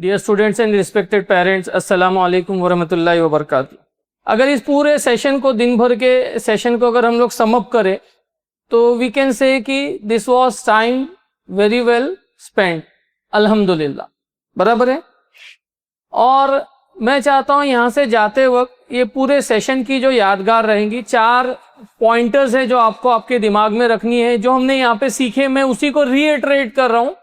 Dear students and respected parents, अस्सलाम वालेकुम वरहमतुल्लाहि वबरकातुहू। अगर इस पूरे सेशन को, दिन भर के सेशन को अगर हम लोग सम अप करें तो वी कैन से कि this was time very well spent, अल्हम्दुलिल्लाह। बराबर है। और मैं चाहता हूँ यहाँ से जाते वक्त ये पूरे सेशन की जो यादगार रहेंगी, 4 पॉइंटर्स है जो आपको आपके दिमाग में रखनी है। जो हमने यहाँ पे सीखे मैं उसी को रीइटरेट कर रहा हूँ,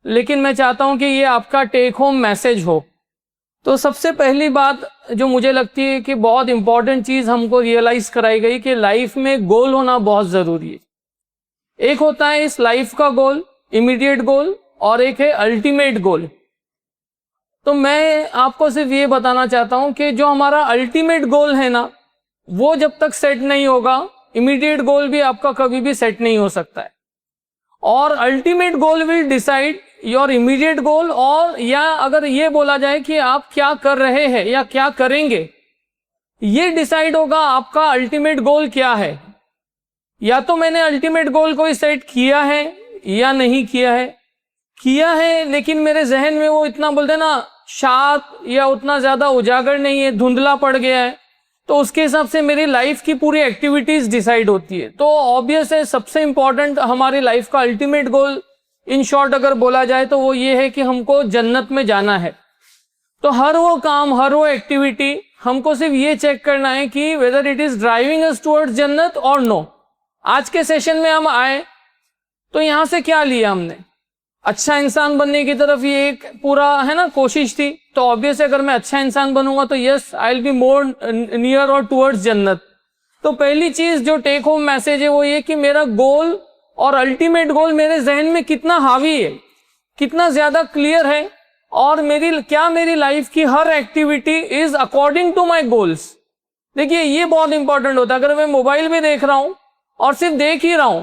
लेकिन मैं चाहता हूँ कि ये आपका टेक होम मैसेज हो। तो सबसे पहली बात जो मुझे लगती है कि बहुत इंपॉर्टेंट चीज़ हमको रियलाइज़ कराई गई कि लाइफ में गोल होना बहुत ज़रूरी है। एक होता है इस लाइफ का गोल, इमीडिएट गोल, और एक है अल्टीमेट गोल। तो मैं आपको सिर्फ ये बताना चाहता हूँ कि जो हमारा अल्टीमेट गोल है ना, वो जब तक सेट नहीं होगा, इमीडिएट गोल भी आपका कभी भी सेट नहीं हो सकता है। और ultimate goal will decide your immediate गोल, और या अगर ये बोला जाए कि आप क्या कर रहे हैं या क्या करेंगे, ये डिसाइड होगा आपका अल्टीमेट गोल क्या है। या तो मैंने अल्टीमेट गोल कोई सेट किया है या नहीं किया है, लेकिन मेरे जहन में वो इतना बोलते ना शार्प या उतना ज्यादा उजागर नहीं है, धुंधला पड़ गया है, तो उसके हिसाब से मेरी लाइफ की पूरी एक्टिविटीज डिसाइड होती है। तो ऑब्वियस है सबसे इंपॉर्टेंट हमारी लाइफ का अल्टीमेट गोल, इन शॉर्ट अगर बोला जाए तो वो ये है कि हमको जन्नत में जाना है। तो हर वो काम, हर वो एक्टिविटी हमको सिर्फ ये चेक करना है कि whether it is driving us towards जन्नत और नो। आज के सेशन में हम आए तो यहाँ से क्या लिया हमने, अच्छा इंसान बनने की तरफ ये एक पूरा है ना कोशिश थी। तो ऑब्वियस अगर मैं अच्छा इंसान बनूंगा तो yes I will be more near और टुवर्ड्स जन्नत। तो पहली चीज जो टेक होम मैसेज है वो ये कि मेरा गोल और अल्टीमेट गोल मेरे जहन में कितना हावी है, कितना ज्यादा क्लियर है, और मेरी लाइफ की हर activity is according to my goals. देखिए ये बहुत इंपॉर्टेंट होता है। अगर मैं मोबाइल में देख रहा हूं और सिर्फ देख ही रहा हूं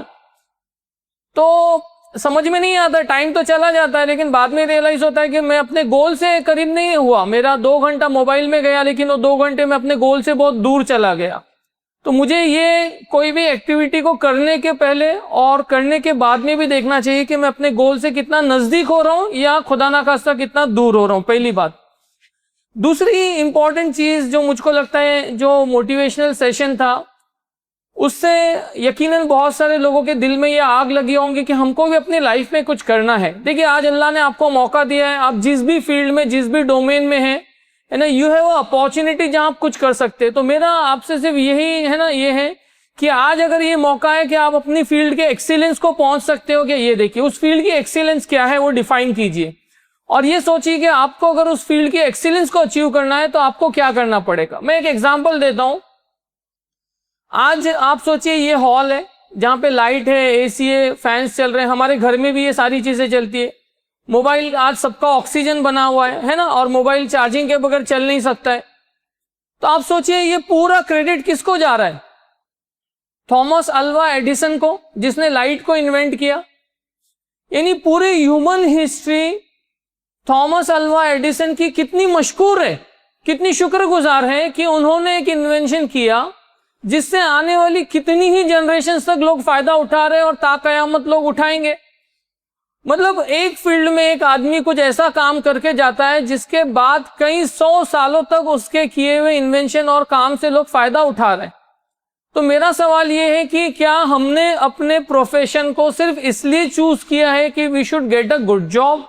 तो समझ में नहीं आता, टाइम तो चला जाता है, लेकिन बाद में रियलाइज होता है कि मैं अपने गोल से करीब नहीं हुआ। मेरा 2 घंटा मोबाइल में गया, लेकिन वो 2 घंटे में अपने गोल से बहुत दूर चला गया। तो मुझे ये कोई भी एक्टिविटी को करने के पहले और करने के बाद में भी देखना चाहिए कि मैं अपने गोल से कितना नजदीक हो रहा हूं या खुदा ना खास्ता कितना दूर हो रहा हूं, पहली बात। दूसरी इंपॉर्टेंट चीज जो मुझको लगता है, जो मोटिवेशनल सेशन था उससे यकीनन बहुत सारे लोगों के दिल में ये आग लगी होंगी कि हमको भी अपनी लाइफ में कुछ करना है। देखिए आज अल्लाह ने आपको मौका दिया है, आप जिस भी फील्ड में, जिस भी डोमेन में हैं, है ना, यू हैव अ अपॉर्चुनिटी जहां आप कुछ कर सकते हैं। तो मेरा आपसे सिर्फ यही है ना, ये है कि आज अगर ये मौका है कि आप अपनी फील्ड के एक्सीलेंस को पहुंच सकते हो, कि ये देखिए उस फील्ड की एक्सीलेंस क्या है वो डिफाइन कीजिए, और ये सोचिए कि आपको अगर उस फील्ड की एक्सीलेंस को अचीव करना है तो आपको क्या करना पड़ेगा। मैं एक एग्जाम्पल देता हूं। आज आप सोचिए ये हॉल है जहां पे लाइट है, एसी है, फैंस चल रहे हैं, हमारे घर में भी ये सारी चीजें चलती है। मोबाइल आज सबका ऑक्सीजन बना हुआ है ना, और मोबाइल चार्जिंग के बगैर चल नहीं सकता है। तो आप सोचिए ये पूरा क्रेडिट किसको जा रहा है? थॉमस अल्वा एडिसन को, जिसने लाइट को इन्वेंट किया। यानी पूरी human history Thomas Alva Edison की कितनी मशकूर है, कितनी शुक्रगुजार है कि उन्होंने एक इन्वेंशन किया जिससे आने वाली कितनी ही जनरेशंस तक लोग फायदा उठा रहे हैं और ताक़यामत लोग उठाएंगे। मतलब एक फील्ड में एक आदमी कुछ ऐसा काम करके जाता है जिसके बाद कई 100 सालों तक उसके किए हुए इन्वेंशन और काम से लोग फायदा उठा रहे हैं। तो मेरा सवाल ये है कि क्या हमने अपने प्रोफेशन को सिर्फ इसलिए चूज किया है कि we should get a good job?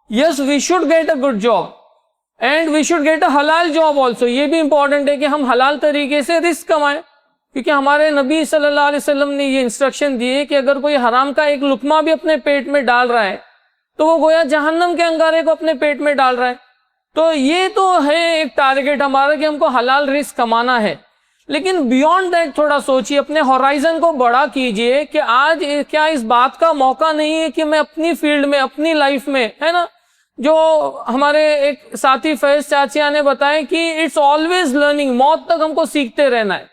Yes, we should get a good जॉब एंड वी शुड गेट अ हलाल जॉब ऑल्सो। ये भी इंपॉर्टेंट है कि हम हलाल तरीके से रिस्क कमाएं, क्योंकि हमारे नबी सल्लल्लाहु अलैहि वसल्लम ने ये इंस्ट्रक्शन दी है कि अगर कोई हराम का एक लुकमा भी अपने पेट में डाल रहा है तो वो गोया जहन्नम के अंगारे को अपने पेट में डाल रहा है। तो ये तो है एक टारगेट हमारा कि हमको हलाल रिस्क कमाना है, लेकिन बियॉन्ड दैट थोड़ा सोचिए, अपने होराइजन को बड़ा कीजिए कि आज क्या इस बात का मौका नहीं है कि मैं अपनी फील्ड में, अपनी लाइफ में, है ना, जो हमारे एक साथी फैज चाचिया ने बताया कि इट्स ऑलवेज लर्निंग, मौत तक हमको सीखते रहना है।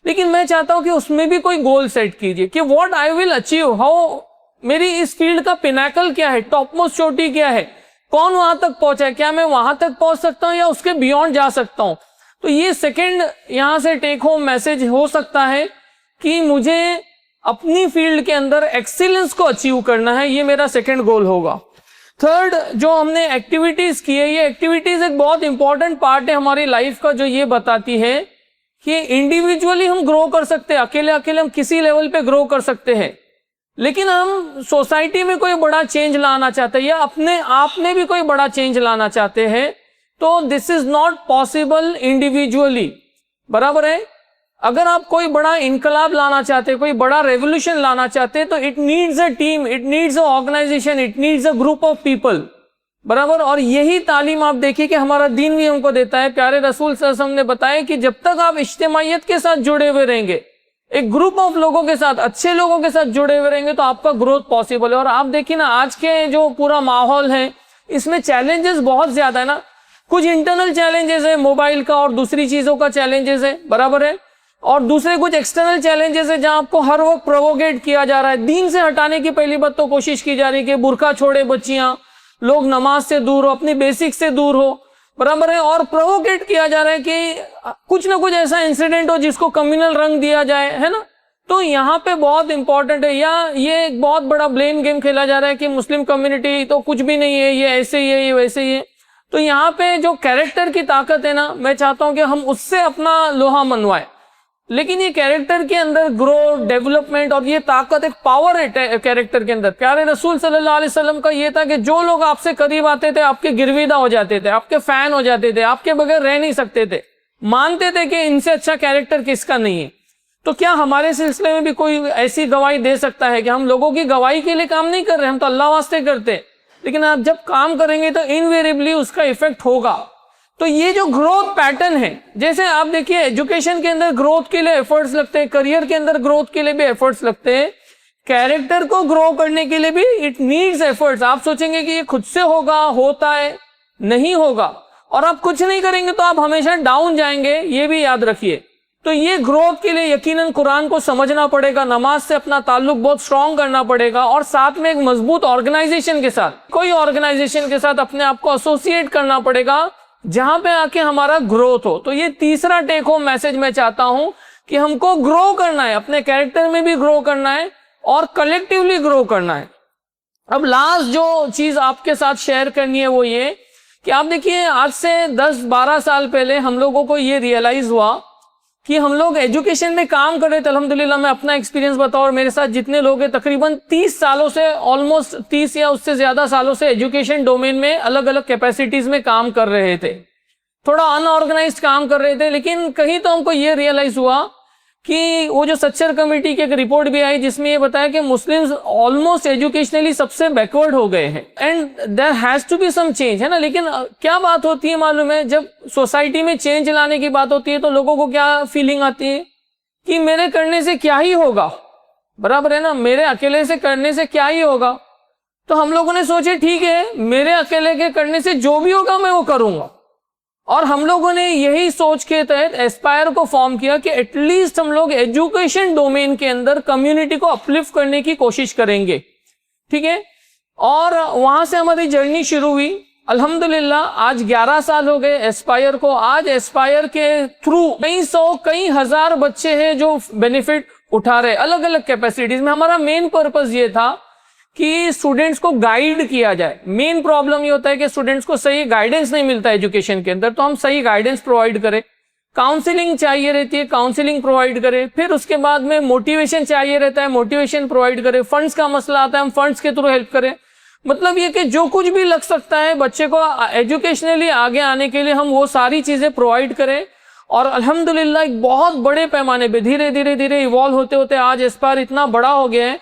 लेकिन मैं चाहता हूं कि उसमें भी कोई गोल सेट कीजिए कि what I will achieve, how, मेरी इस फील्ड का पिनाकल क्या है, टॉप मोस्ट चोटी क्या है, कौन वहां तक पहुंचा है, क्या मैं वहां तक पहुंच सकता हूं या उसके बियॉन्ड जा सकता हूं। तो ये सेकंड यहां से टेक होम मैसेज हो सकता है कि मुझे अपनी फील्ड के अंदर एक्सीलेंस को अचीव करना है, ये मेरा सेकंड गोल होगा। थर्ड जो हमने एक्टिविटीज की है, ये एक्टिविटीज एक बहुत इंपॉर्टेंट पार्ट है हमारी लाइफ का, जो ये बताती है कि इंडिविजुअली हम ग्रो कर सकते हैं, अकेले अकेले हम किसी लेवल पे ग्रो कर सकते हैं, लेकिन हम सोसाइटी में कोई बड़ा चेंज लाना चाहते हैं या अपने आप में भी कोई बड़ा चेंज लाना चाहते हैं, तो this is not possible individually, बराबर है। अगर आप कोई बड़ा इनकलाब लाना चाहते हैं, कोई बड़ा रेवोल्यूशन लाना चाहते हैं, तो it needs a team, it needs a organization, it needs a group of people, बराबर। और यही तालीम आप देखिए कि हमारा दीन भी हमको देता है। प्यारे रसूल सल्लल्लाहु अलैहि वसल्लम ने बताया कि जब तक आप इज्तिमाइयत के साथ जुड़े हुए रहेंगे, एक ग्रुप ऑफ लोगों के साथ, अच्छे लोगों के साथ जुड़े हुए रहेंगे, तो आपका ग्रोथ पॉसिबल है। और आप देखिए ना, आज के जो पूरा माहौल है इसमें चैलेंजेस बहुत ज्यादा है ना, कुछ इंटरनल चैलेंजेस है मोबाइल का और दूसरी चीजों का चैलेंजेस है, बराबर है, और दूसरे कुछ एक्सटर्नल चैलेंजेस है जहां आपको हर वक्त प्रोवोकेट किया जा रहा है। दीन से हटाने की पहली बात तो कोशिश की जा रही है कि बुर्का छोड़े बच्चियां, लोग नमाज से दूर हो, अपनी बेसिक से दूर हो, बराबर है, और प्रोवोकेट किया जा रहा है कि कुछ ना कुछ ऐसा इंसिडेंट हो जिसको कम्युनल रंग दिया जाए, है ना। तो यहाँ पे बहुत इंपॉर्टेंट है, या ये एक बहुत बड़ा ब्लेम गेम खेला जा रहा है कि मुस्लिम कम्युनिटी तो कुछ भी नहीं है, ये ऐसे ही है, ये वैसे ही है। तो यहाँ पे जो कैरेक्टर की ताकत है ना, मैं चाहता हूं कि हम उससे अपना लोहा मनवाए, लेकिन ये कैरेक्टर के अंदर ग्रोथ, डेवलपमेंट और ये ताकत, एक पावर है कैरेक्टर के अंदर। प्यारे रसूल सल्लल्लाहु अलैहि वसल्लम का ये था कि जो लोग आपसे करीब आते थे आपके गिरविदा हो जाते थे, आपके फैन हो जाते थे, आपके बगैर रह नहीं सकते थे, मानते थे कि इनसे अच्छा कैरेक्टर किसका नहीं है। तो क्या हमारे सिलसिले में भी कोई ऐसी गवाही दे सकता है कि हम लोगों की गवाही के लिए काम नहीं कर रहे, हम तो अल्लाह वास्ते करते हैं, लेकिन आप जब काम करेंगे तो इनवेरिएबली उसका इफेक्ट होगा। तो ये जो ग्रोथ पैटर्न है, जैसे आप देखिए एजुकेशन के अंदर ग्रोथ के लिए एफर्ट्स लगते हैं, करियर के अंदर ग्रोथ के लिए भी एफर्ट्स लगते हैं, कैरेक्टर को ग्रो करने के लिए भी इट नीड्स एफर्ट्स। आप सोचेंगे कि ये खुद से होगा, होता है, नहीं होगा, और आप कुछ नहीं करेंगे तो आप हमेशा डाउन जाएंगे, ये भी याद रखिए। तो ये ग्रोथ के लिए यकीनन कुरान को समझना पड़ेगा, नमाज से अपना ताल्लुक बहुत स्ट्रांग करना पड़ेगा, और साथ में एक मजबूत ऑर्गेनाइजेशन के साथ, कोई ऑर्गेनाइजेशन के साथ अपने आप को एसोसिएट करना पड़ेगा जहां पे आके हमारा ग्रोथ हो। तो ये तीसरा टेक होम मैसेज मैं चाहता हूं कि हमको ग्रो करना है, अपने कैरेक्टर में भी ग्रो करना है और कलेक्टिवली ग्रो करना है। अब लास्ट जो चीज आपके साथ शेयर करनी है वो ये कि आप देखिए, आज से 10-12 साल पहले हम लोगों को ये रियलाइज हुआ कि हम लोग एजुकेशन में काम कर रहे थे। अल्हम्दुलिल्लाह मैं अपना एक्सपीरियंस बताऊं, और मेरे साथ जितने लोग हैं तकरीबन 30 सालों से, ऑलमोस्ट 30 या उससे ज्यादा सालों से एजुकेशन डोमेन में अलग अलग कैपेसिटीज में काम कर रहे थे, थोड़ा अनऑर्गेनाइज्ड काम कर रहे थे। लेकिन कहीं तो हमको ये रियलाइज हुआ कि वो जो सच्चर कमेटी की एक रिपोर्ट भी आई जिसमें ये बताया कि मुस्लिम्स ऑलमोस्ट एजुकेशनली सबसे बैकवर्ड हो गए हैं, and there has to be some change, है ना। लेकिन क्या बात होती है मालूम है, जब सोसाइटी में चेंज लाने की बात होती है तो लोगों को क्या फीलिंग आती है कि मेरे करने से क्या ही होगा, बराबर है ना, मेरे अकेले से करने से क्या ही होगा। तो हम लोगों ने सोचे ठीक है, मेरे अकेले के करने से जो भी होगा मैं वो करूंगा, और हम लोगों ने यही सोच के तहत एस्पायर को फॉर्म किया कि एटलीस्ट हम लोग एजुकेशन डोमेन के अंदर कम्युनिटी को अपलिफ्ट करने की कोशिश करेंगे, ठीक है। और वहां से हमारी जर्नी शुरू हुई। अल्हम्दुलिल्लाह आज 11 साल हो गए एस्पायर को। आज एस्पायर के थ्रू कई सौ, कई हजार बच्चे हैं जो बेनिफिट उठा रहे अलग अलग कैपेसिटीज में। हमारा मेन पर्पस ये था कि स्टूडेंट्स को गाइड किया जाए। मेन प्रॉब्लम ये होता है कि स्टूडेंट्स को सही गाइडेंस नहीं मिलता एजुकेशन के अंदर, तो हम सही गाइडेंस प्रोवाइड करें। काउंसलिंग चाहिए रहती है, काउंसलिंग प्रोवाइड करें। फिर उसके बाद में मोटिवेशन चाहिए रहता है, मोटिवेशन प्रोवाइड करें। फंड्स का मसला आता है, हम फंड्स के थ्रू हेल्प करें। मतलब ये कि जो कुछ भी लग सकता है बच्चे को एजुकेशनली आगे आने के लिए हम वो सारी चीजें प्रोवाइड करें। और अल्हम्दुलिल्लाह एक बहुत बड़े पैमाने पे धीरे धीरे धीरे इवॉल्व होते होते आज एस्पायर इतना बड़ा हो गया है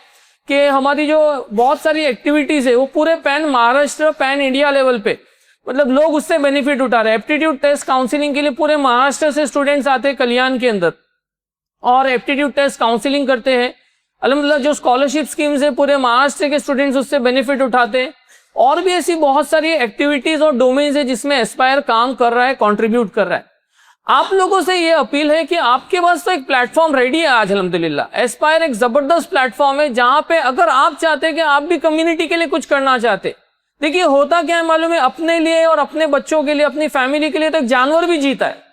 कि हमारी जो बहुत सारी एक्टिविटीज है वो पूरे pan Maharashtra, pan India level पे, मतलब लोग उससे बेनिफिट उठा रहे हैं। एप्टीट्यूड टेस्ट काउंसलिंग के लिए पूरे महाराष्ट्र से स्टूडेंट्स आते हैं कल्याण के अंदर और एप्टीट्यूड टेस्ट काउंसलिंग करते हैं। अल्हम्दुलिल्लाह जो स्कॉलरशिप स्कीम्स है पूरे महाराष्ट्र के स्टूडेंट्स उससे बेनिफिट उठाते हैं। और भी ऐसी बहुत सारी एक्टिविटीज और डोमेन्स है जिसमें एस्पायर काम कर रहा है, कंट्रीब्यूट कर रहा है। आप लोगों से ये अपील है कि आपके पास तो एक प्लेटफॉर्म रेडी है आज अल्हम्दुलिल्लाह। एस्पायर एक जबरदस्त प्लेटफॉर्म है जहां पे अगर आप चाहते हैं कि आप भी कम्युनिटी के लिए कुछ करना चाहते, देखिए होता क्या है मालूम है, अपने लिए और अपने बच्चों के लिए, अपनी फैमिली के लिए तो एक जानवर भी जीता है,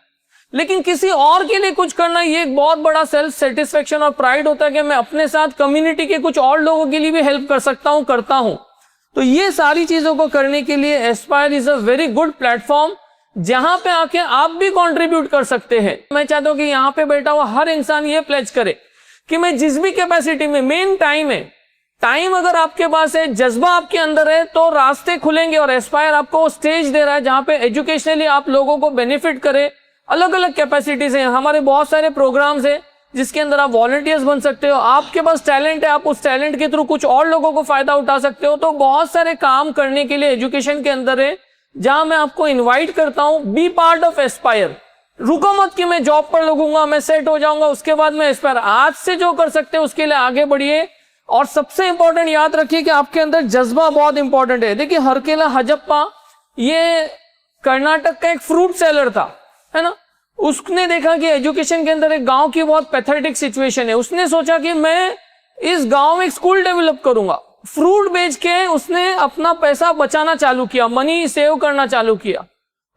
लेकिन किसी और के लिए कुछ करना ये एक बहुत बड़ा सेल्फ सेटिस्फेक्शन और प्राइड होता है कि मैं अपने साथ कम्युनिटी के कुछ और लोगों के लिए भी हेल्प कर सकता हूं, करता हूं। तो ये सारी चीजों को करने के लिए Aspire is a very good platform, जहां पे आके आप भी कंट्रीब्यूट कर सकते हैं। मैं चाहता हूं कि यहाँ पे बैठा हुआ हर इंसान ये प्लेज करे कि मैं जिस भी कैपेसिटी में, मेन टाइम है, टाइम अगर आपके पास है, जज्बा आपके अंदर है, तो रास्ते खुलेंगे। और एस्पायर आपको स्टेज दे रहा है जहां पे एजुकेशनली आप लोगों को बेनिफिट करे। अलग अलग कैपेसिटीज हैं, हमारे बहुत सारे प्रोग्राम्स हैं जिसके अंदर आप वॉलंटियर्स बन सकते हो। आपके पास टैलेंट है, आप उस टैलेंट के थ्रू कुछ और लोगों को फायदा उठा सकते हो। तो बहुत सारे काम करने के लिए एजुकेशन के अंदर है, जहां मैं आपको इनवाइट करता हूं, बी पार्ट ऑफ एस्पायर। रुको मत कि मैं जॉब पर लगूंगा, मैं सेट हो जाऊंगा, उसके बाद मैं एस्पायर। आज से जो कर सकते हैं उसके लिए आगे बढ़िए। और सबसे इंपॉर्टेंट याद रखिए कि आपके अंदर जज्बा बहुत इंपॉर्टेंट है। देखिए हरकेला हजप्पा ये कर्नाटक का एक फ्रूट सेलर था, है ना। उसने देखा कि एजुकेशन के अंदर एक गांव की बहुत पैथेटिक सिचुएशन है। उसने सोचा कि मैं इस गांव में एक स्कूल डेवलप करूंगा। फ्रूट बेच के उसने अपना पैसा बचाना चालू किया, मनी सेव करना चालू किया,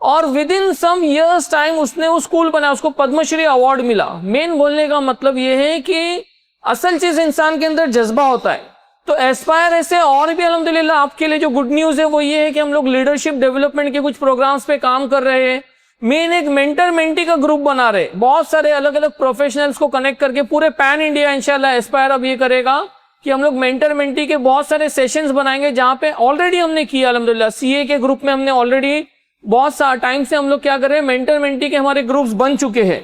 और within some years time उसने वो स्कूल बनाया। उसको पद्मश्री अवार्ड मिला। मेन बोलने का मतलब ये है कि असल चीज इंसान के अंदर जज्बा होता है। तो एस्पायर ऐसे और भी अल्हम्दुलिल्लाह आपके लिए जो गुड न्यूज है वो ये है कि हम लोग लीडरशिप डेवलपमेंट के कुछ प्रोग्राम्स पे काम कर रहे हैं। मेन एक मेंटर मेंटी का ग्रुप बना रहे, बहुत सारे अलग अलग प्रोफेशनल्स को कनेक्ट करके पूरे पैन इंडिया इंशाल्लाह एस्पायर अब ये करेगा कि हम लोग मेंटर मेंटी के बहुत सारे सेशंस बनाएंगे, जहां पे ऑलरेडी हमने किया अल्हम्दुलिल्लाह। सीए के ग्रुप में हमने ऑलरेडी बहुत सारा टाइम से हम लोग क्या कर रहे हैं, मेंटर मेंटी के हमारे ग्रुप्स बन चुके हैं।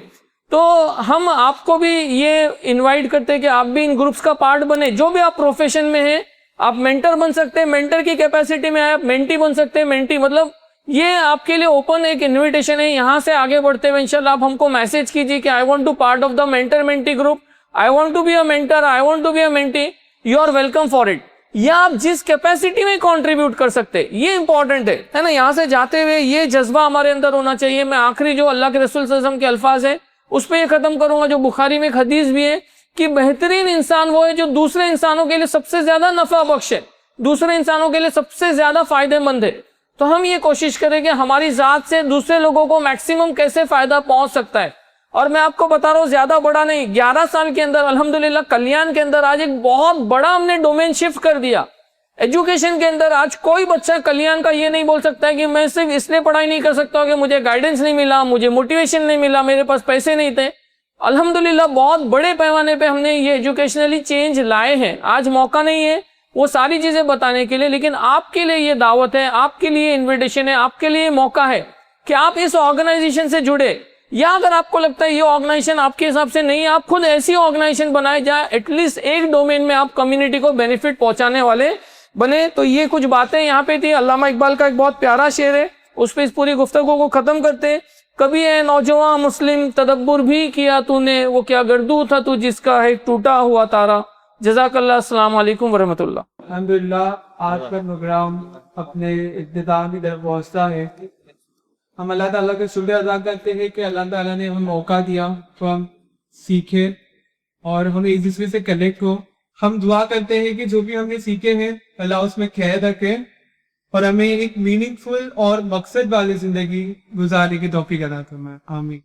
तो हम आपको भी ये इनवाइट करते हैं कि आप भी इन ग्रुप्स का पार्ट बने। जो भी आप प्रोफेशन में हैं, आप मेंटर बन सकते हैं, मेंटर की कैपेसिटी में आप मेंटी बन सकते हैं। मेंटी मतलब ये आपके लिए ओपन एक इन्विटेशन है। यहाँ से आगे बढ़ते हुए इंशाल्लाह आप हमको मैसेज कीजिए कि I want to part of the mentor mentee group, I want to be a mentor, I want to be a mentee, you are welcome for it. या आप जिस कैपेसिटी में कंट्रीब्यूट कर सकते हैं, ये इंपॉर्टेंट है ना। यहाँ से जाते हुए ये जज्बा हमारे अंदर होना चाहिए। मैं आखिरी जो अल्लाह के रसूल सल्लल्लाहु अलैहि वसल्लम के अल्फाज है उस पर खत्म करूंगा, जो बुखारी में एक हदीस भी है कि बेहतरीन इंसान वो है जो दूसरे इंसानों के लिए सबसे ज्यादा नफा बख्श है, दूसरे इंसानों के लिए सबसे ज्यादा फायदेमंद है। तो हम ये कोशिश करें कि हमारी जात से दूसरे लोगों को मैक्सिमम कैसे फायदा पहुंच सकता है। और मैं आपको बता रहा हूँ, ज्यादा बड़ा नहीं, 11 साल के अंदर अल्हम्दुलिल्लाह कल्याण के अंदर आज एक बहुत बड़ा हमने डोमेन शिफ्ट कर दिया। एजुकेशन के अंदर आज कोई बच्चा कल्याण का ये नहीं बोल सकता है कि मैं सिर्फ इसलिए पढ़ाई नहीं कर सकता कि मुझे गाइडेंस नहीं मिला, मुझे मोटिवेशन नहीं मिला, मेरे पास पैसे नहीं थे। अल्हम्दुलिल्लाह बहुत बड़े पैमाने पे हमने ये एजुकेशनली चेंज लाए हैं। आज मौका नहीं है वो सारी चीजें बताने के लिए, लेकिन आपके लिए ये दावत है, आपके लिए इन्विटेशन है, आपके लिए मौका है कि आप इस ऑर्गेनाइजेशन से जुड़े। या अगर आपको लगता है ये ऑर्गेनाइजेशन आपके हिसाब से नहीं है, आप खुद ऐसी ऑर्गेनाइजेशन बनाए जहां एटलीस्ट एक डोमेन में आप कम्युनिटी को बेनिफिट पहुंचाने वाले बने। तो ये कुछ बातें यहाँ पे थी। अल्लामा इकबाल का एक बहुत प्यारा शेर है, उस पर इस पूरी गुफ्तगू को खत्म करते। कभी है नौजवान मुस्लिम तदब्बुर भी किया तूने, वो क्या गर्दू था तू जिसका है टूटा हुआ तारा। जज़ाकल्लाह, अस्सलाम वालेकुम वरहमतुल्लाह। अल्हम्दुलिल्लाह आज का प्रोग्राम अपने इख्तिताम की तरफ पहुंचता है। हम अल्लाह ताला का शुक्र अदा करते हैं कि अल्लाह ताला ने हमें मौका दिया तो हम सीखे और हमें एक दूसरे से कनेक्ट हो। हम दुआ करते हैं कि जो भी हमने सीखे हैं अल्लाह उसमें खैर रखे और हमें एक मीनिंगफुल और मकसद वाली जिंदगी गुजारने की तौफीक अता फरमाए। आमीन।